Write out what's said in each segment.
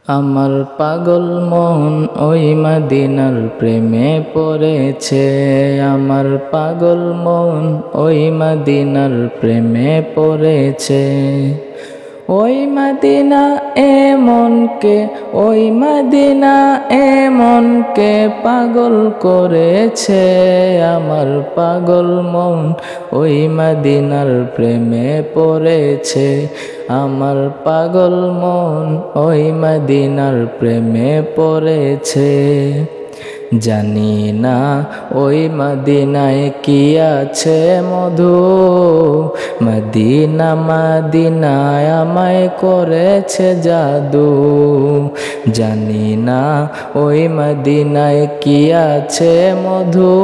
আমার পাগল মন ওই মদিনার প্রেমে পড়েছে। আমার পাগল মন ওই মদিনার প্রেমে পড়েছে। ওই মদিনা এমনকে, ওই মদিনা এমনকে পাগল করেছে। আমার পাগল মন ওই মদিনার প্রেমে পড়েছে। আমার পাগল মন ওই মদিনার প্রেমে পড়েছে। জানি না ওই মদিনায় কি আছে মধু, মদিনা মদিনায় আমায় করেছে জাদু। জানি না ওই মদিনায় কি আছে মধু,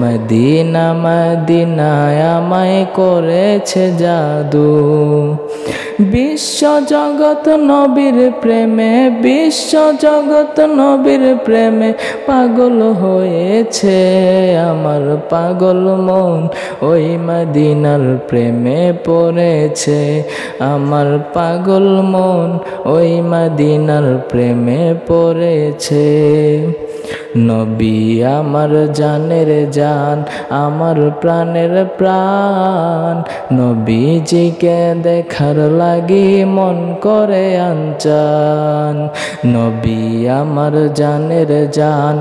মদিনা মদিনায় আমায় করেছে জাদু। বিশ্ব জগৎ নবীর প্রেমে, বিশ্ব জগৎ নবীর প্রেমে পাগল হয়েছে। আমার পাগল মন ওই মদিনার প্রেমে পড়েছে। আমার পাগল মন ওই মদিনার প্রেমে পড়েছে। নবী আমার জানের জান, আমার প্রাণের প্রাণ। নবীজিকে দেখার লাগি মন করে আনচান। নবী আমার জানের জান,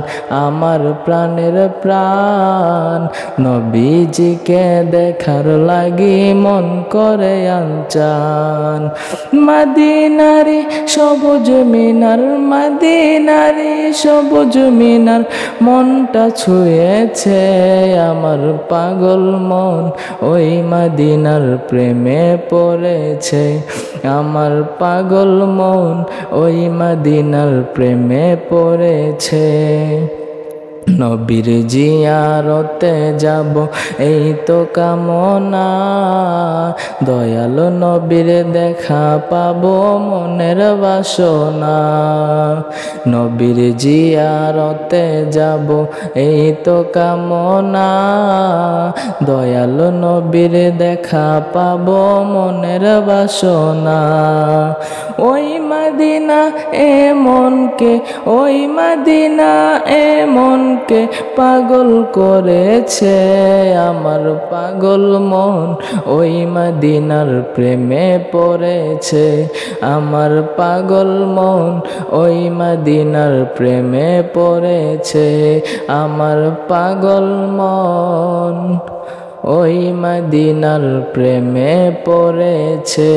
আমার প্রাণের প্রাণ। নবীজিকে দেখার লাগি মন করে আনচান। মদিনারি সবুজ মিনার, মদিনারি সবুজ মিনার মনটা ছুঁয়েছে। আমার পাগল মন ওই মদিনার প্রেমে পড়েছে। আমার পাগল মন ওই মদিনার প্রেমে পড়েছে। নবীর জিয়ারতে যাব এই তো কামনা, দয়াল নবীর দেখা পাবো মনের বাসনা। নবীর জিয়ারতে যাব এই তো কামনা, দয়াল নবীর দেখা পাবো মনের বাসনা। ওই মদিনা এমনকে, ওই মদিনা এমনকে পাগল করেছে। আমার পাগল মন ওই মদিনার প্রেমে পড়েছে। আমার পাগল মন ওই মদিনার প্রেমে পড়েছে। আমার পাগল মন ওই মদিনার প্রেমে পড়েছে।